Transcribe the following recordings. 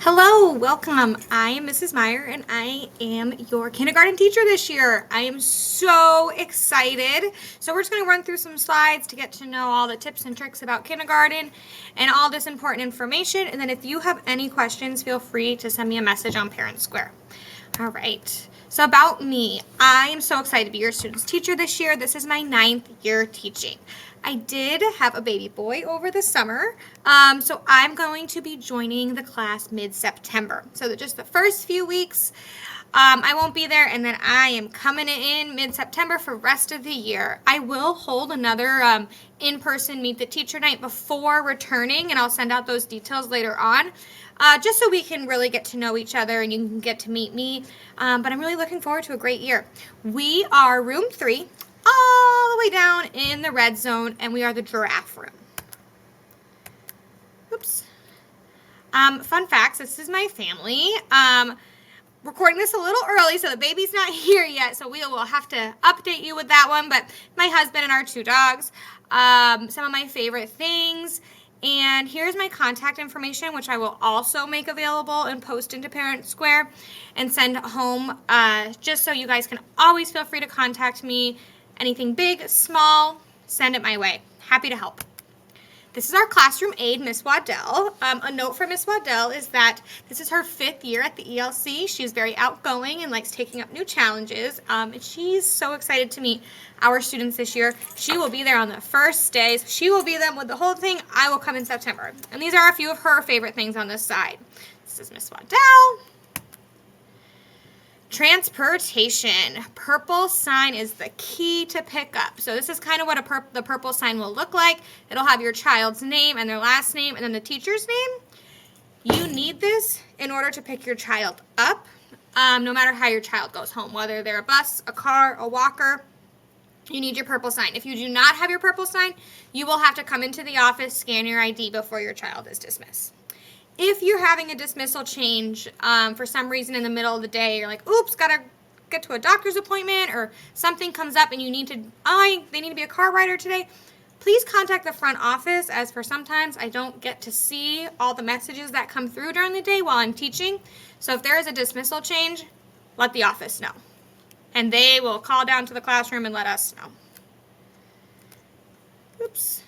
Hello, welcome. I am Mrs. Meyer and I am your kindergarten teacher this year. I am so excited. So we're just going to run through some slides to get to know all the tips and tricks about kindergarten and all this important information. And then if you have any questions, feel free to send me a message on Parent Square. All right. So about me, I am so excited to be your student's teacher this year. This is my 9th year teaching. I did have a baby boy over the summer, so I'm going to be joining the class mid-September. So just the first few weeks, I won't be there, and then I am coming in mid-September for rest of the year. I will hold another in-person Meet the Teacher night before returning, and I'll send out those details later on, just so we can really get to know each other and you can get to meet me. But I'm really looking forward to a great year. We are room 3. All the way down in the red zone, and we are the giraffe room. Oops. Fun facts, this is my family. Recording this a little early, so the baby's not here yet, so we will have to update you with that one, but my husband and our 2 dogs, some of my favorite things, and here's my contact information, which I will also make available and post into Parent Square and send home, just so you guys can always feel free to contact me. Anything big, small, send it my way. Happy to help. This is our classroom aide, Miss Waddell. A note for Miss Waddell is that this is her 5th year at the ELC. She's very outgoing and likes taking up new challenges. And she's so excited to meet our students this year. She will be there on the first day. So she will be them with the whole thing. I will come in September. And these are a few of her favorite things on this side. This is Miss Waddell. Transportation. Purple sign is the key to pick up. So this is kind of what the purple sign will look like. It'll have your child's name and their last name and then the teacher's name. You need this in order to pick your child up, no matter how your child goes home, whether they're a bus, a car, a walker. You need your purple sign. If you do not have your purple sign, you will have to come into the office, scan your ID before your child is dismissed. If you're having a dismissal change for some reason in the middle of the day, you're like, oops, gotta get to a doctor's appointment, or something comes up and you need to, they need to be a car rider today, please contact the front office, as for sometimes I don't get to see all the messages that come through during the day while I'm teaching. So if there is a dismissal change, let the office know. And they will call down to the classroom and let us know. Oops.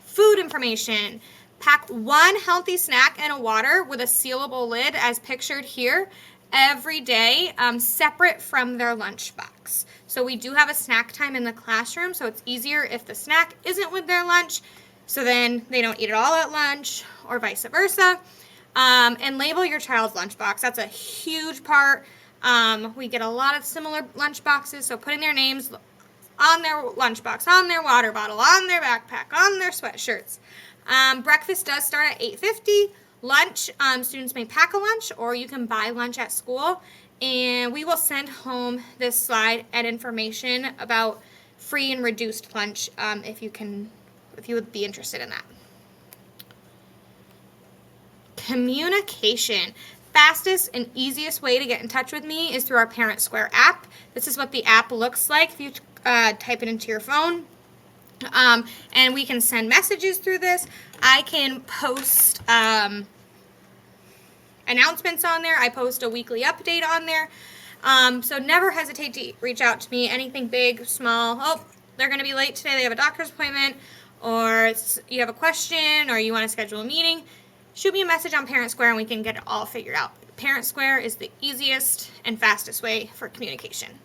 Food information. Pack 1 healthy snack and a water with a sealable lid as pictured here every day, separate from their lunchbox. So we do have a snack time in the classroom, so it's easier if the snack isn't with their lunch, so then they don't eat it all at lunch or vice versa. And label your child's lunchbox. That's a huge part. We get a lot of similar lunchboxes, so putting their names on their lunchbox, on their water bottle, on their backpack, on their sweatshirts. Breakfast does start at 8:50. Lunch, students may pack a lunch or you can buy lunch at school. And we will send home this slide and information about free and reduced lunch if you would be interested in that. Communication. Fastest and easiest way to get in touch with me is through our Parent Square app. This is what the app looks like if you type it into your phone. And we can send messages through this. I can post announcements on there. I post a weekly update on there. So never hesitate to reach out to me. Anything big, small. Oh, they're going to be late today. They have a doctor's appointment. Or you have a question or you want to schedule a meeting. Shoot me a message on Parent Square and we can get it all figured out. Parent Square is the easiest and fastest way for communication.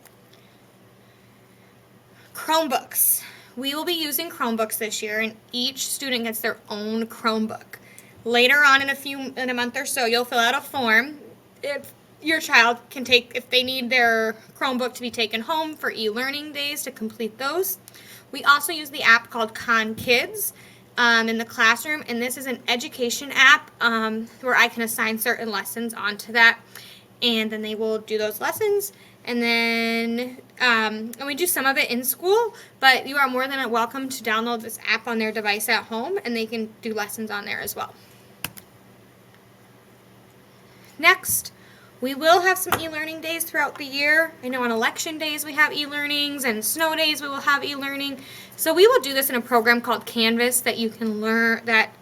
Chromebooks. We will be using Chromebooks this year, and each student gets their own Chromebook. Later on in a month or so, you'll fill out a form if your child can if they need their Chromebook to be taken home for e-learning days to complete those. We also use the app called Khan Kids in the classroom, and this is an education app where I can assign certain lessons onto that, and then they will do those lessons. And then and we do some of it in school, but you are more than welcome to download this app on their device at home, and they can do lessons on there as well. Next, we will have some e-learning days throughout the year. I know on election days we have e-learnings, and snow days we will have e-learning. So we will do this in a program called Canvas that you can learn, that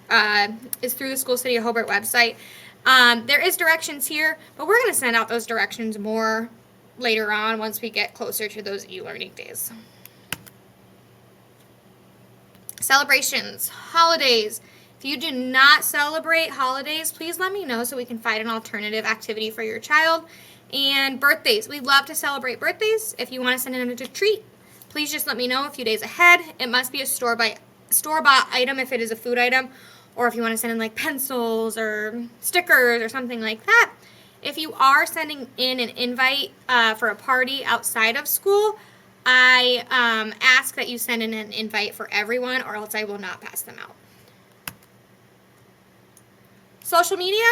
is through the School City of Hobart website. There is directions here, but we're going to send out those directions more later on once we get closer to those e-learning days. Celebrations, holidays. If you do not celebrate holidays, please let me know so we can find an alternative activity for your child. And birthdays. We love to celebrate birthdays. If you want to send in a treat, please just let me know a few days ahead. It must be a store-bought item if it is a food item, or if you want to send in like pencils or stickers or something like that. If you are sending in an invite for a party outside of school, I ask that you send in an invite for everyone, or else I will not pass them out. Social media.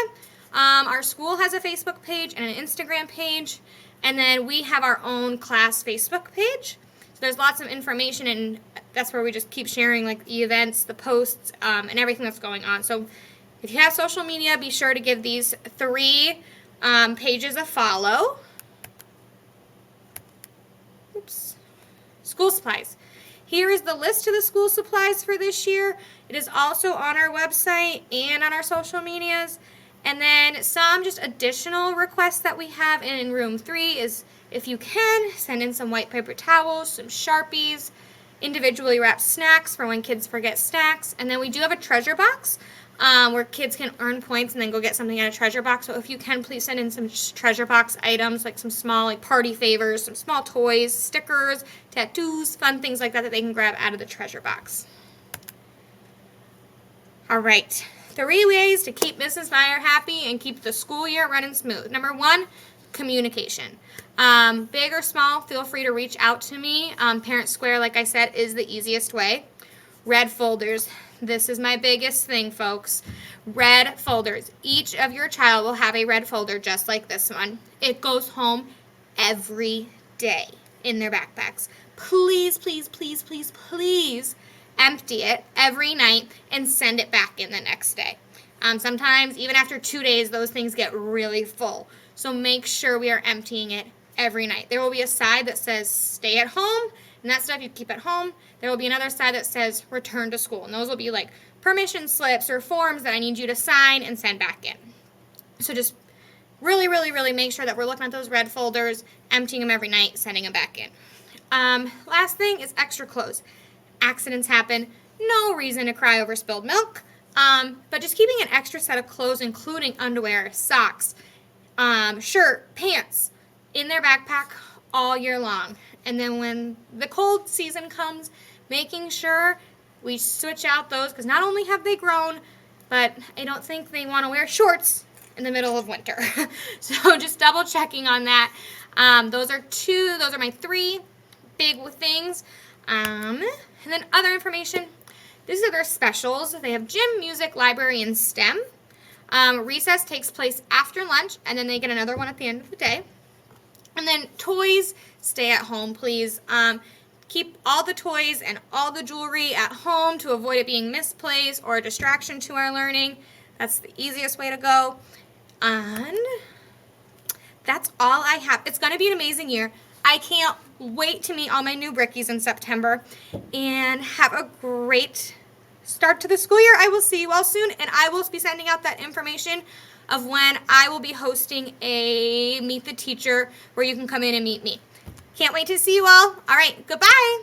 Our school has a Facebook page and an Instagram page, and then we have our own class Facebook page. So there's lots of information, and that's where we just keep sharing like the events, the posts, and everything that's going on. So if you have social media, be sure to give these 3 pages a follow. Oops. School supplies. Here is the list of the school supplies for this year. It is also on our website and on our social medias. And then some just additional requests that we have in room 3 is, if you can, send in some white paper towels, some Sharpies, individually wrapped snacks for when kids forget snacks. And then we do have a treasure box where kids can earn points and then go get something out of treasure box. So if you can, please send in some treasure box items, like some small like party favors, some small toys, stickers, tattoos, fun things like that that they can grab out of the treasure box. All right. 3 ways to keep Mrs. Meyer happy and keep the school year running smooth. Number 1, communication. Big or small, feel free to reach out to me. Parent Square, like I said, is the easiest way. Red folders. This is my biggest thing, folks. Red folders. Each of your child will have a red folder just like this one. It goes home every day in their backpacks. Please, please, please, please, please empty it every night and send it back in the next day. Sometimes even after 2 days, those things get really full. So make sure we are emptying it every night. There will be a side that says stay at home, and that stuff you keep at home. There will be another side that says return to school, and those will be like permission slips or forms that I need you to sign and send back in. So just really, really, really make sure that we're looking at those red folders, emptying them every night, sending them back in. Last thing is extra clothes. Accidents happen. No reason to cry over spilled milk. But just keeping an extra set of clothes, including underwear, socks, shirt, pants, in their backpack all year long. And then when the cold season comes, making sure we switch out those, because not only have they grown, but I don't think they want to wear shorts in the middle of winter. So just double checking on that. Those are my 3 big things. And then other information, these are their specials. They have gym, music, library, and STEM. Recess takes place after lunch, and then they get another one at the end of the day. And then toys, stay at home, please. Keep all the toys and all the jewelry at home to avoid it being misplaced or a distraction to our learning. That's the easiest way to go. And that's all I have. It's going to be an amazing year. I can't wait to meet all my new brickies in September and have a great start to the school year. I will see you all soon, and I will be sending out that information of when I will be hosting a Meet the Teacher where you can come in and meet me. Can't wait to see you all. All right, goodbye.